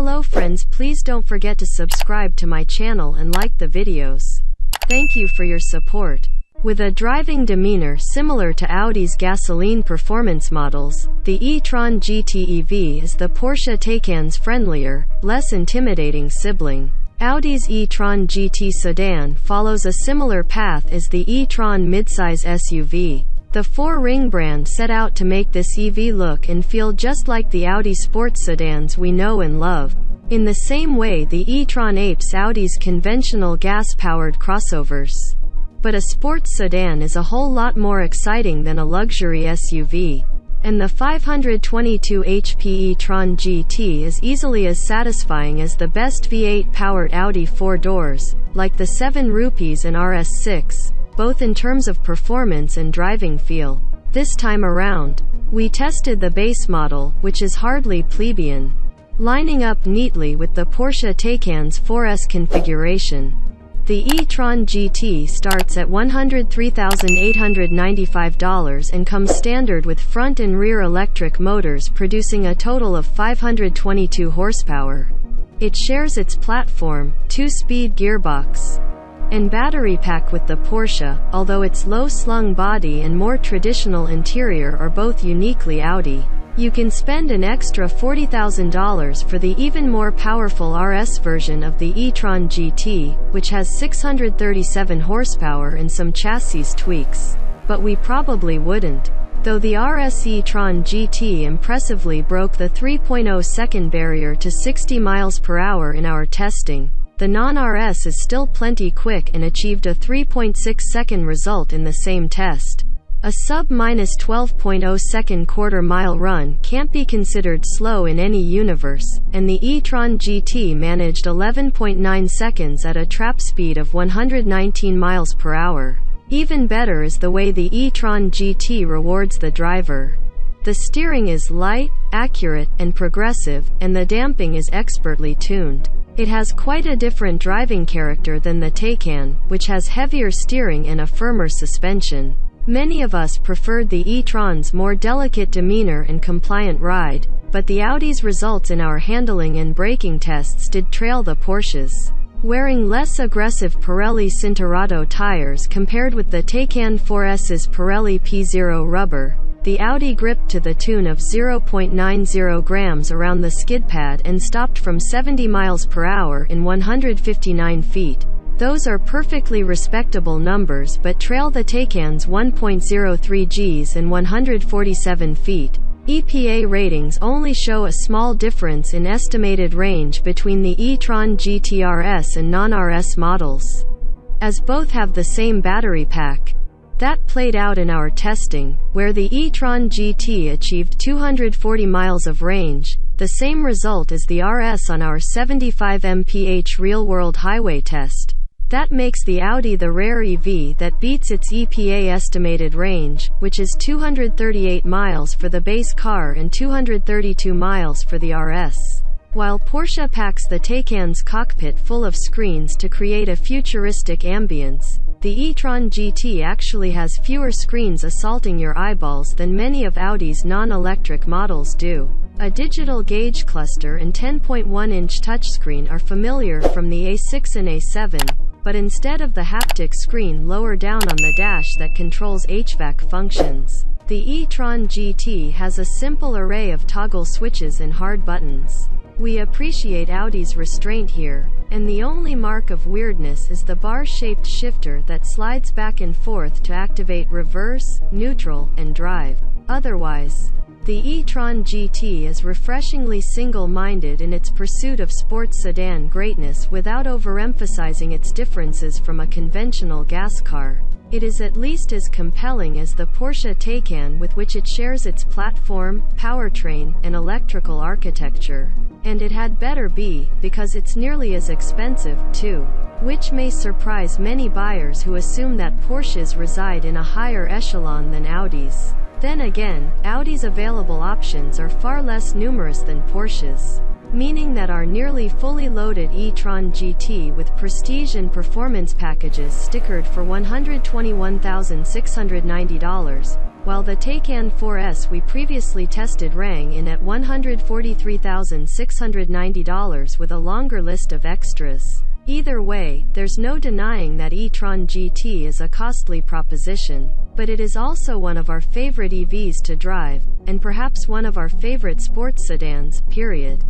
Hello friends, please don't forget to subscribe to my channel and like the videos. Thank you for your support. With a driving demeanor similar to Audi's gasoline performance models, the e-tron GT EV is the Porsche Taycan's friendlier, less intimidating sibling. Audi's e-tron GT Sedan follows a similar path as the e-tron midsize SUV. The four-ring brand set out to make this EV look and feel just like the Audi sports sedans we know and love. In the same way the e-tron apes Audi's conventional gas-powered crossovers. But a sports sedan is a whole lot more exciting than a luxury SUV. And the 522 HP e-tron GT is easily as satisfying as the best V8-powered Audi 4 doors, like the 7 rupees and RS6, both in terms of performance and driving feel. This time around, we tested the base model, which is hardly plebeian, lining up neatly with the Porsche Taycan's 4S configuration. The e-tron GT starts at $103,895 and comes standard with front and rear electric motors producing a total of 522 horsepower. It shares its platform, 2-speed gearbox, and battery pack with the Porsche, although its low-slung body and more traditional interior are both uniquely Audi. You can spend an extra $40,000 for the even more powerful RS version of the e-tron GT, which has 637 horsepower and some chassis tweaks. But we probably wouldn't. Though the RS e-tron GT impressively broke the 3.0-second barrier to 60 miles per hour in our testing, the non-RS is still plenty quick and achieved a 3.6-second result in the same test. A sub-12.0-second quarter-mile run can't be considered slow in any universe, and the e-tron GT managed 11.9 seconds at a trap speed of 119 miles per hour. Even better is the way the e-tron GT rewards the driver. The steering is light, accurate, and progressive, and the damping is expertly tuned. It has quite a different driving character than the Taycan, which has heavier steering and a firmer suspension. Many of us preferred the e-tron's more delicate demeanor and compliant ride, but the Audi's results in our handling and braking tests did trail the Porsches. Wearing less aggressive Pirelli Cinturato tires compared with the Taycan 4S's Pirelli P0 rubber, the Audi gripped to the tune of 0.90 grams around the skid pad and stopped from 70 miles per hour in 159 feet. Those are perfectly respectable numbers but trail the Taycan's 1.03 Gs and 147 feet. EPA ratings only show a small difference in estimated range between the e-tron GT RS and non-RS models, as both have the same battery pack. That played out in our testing, where the e-tron GT achieved 240 miles of range, the same result as the RS on our 75 mph real-world highway test. That makes the Audi the rare EV that beats its EPA estimated range, which is 238 miles for the base car and 232 miles for the RS. While Porsche packs the Taycan's cockpit full of screens to create a futuristic ambience, the e-tron GT actually has fewer screens assaulting your eyeballs than many of Audi's non-electric models do. A digital gauge cluster and 10.1-inch touchscreen are familiar from the A6 and A7. But instead of the haptic screen lower down on the dash that controls HVAC functions, the e-tron GT has a simple array of toggle switches and hard buttons. We appreciate Audi's restraint here, and the only mark of weirdness is the bar-shaped shifter that slides back and forth to activate reverse, neutral, and drive. Otherwise, the e-tron GT is refreshingly single-minded in its pursuit of sports sedan greatness without overemphasizing its differences from a conventional gas car. It is at least as compelling as the Porsche Taycan, with which it shares its platform, powertrain, and electrical architecture. And it had better be, because it's nearly as expensive, too. Which may surprise many buyers who assume that Porsches reside in a higher echelon than Audis. Then again, Audi's available options are far less numerous than Porsche's, meaning that our nearly fully loaded e-tron GT with prestige and performance packages stickered for $121,690 while the Taycan 4S we previously tested rang in at $143,690 with a longer list of extras. Either way, there's no denying that e-tron GT is a costly proposition, but it is also one of our favorite EVs to drive, and perhaps one of our favorite sports sedans, period.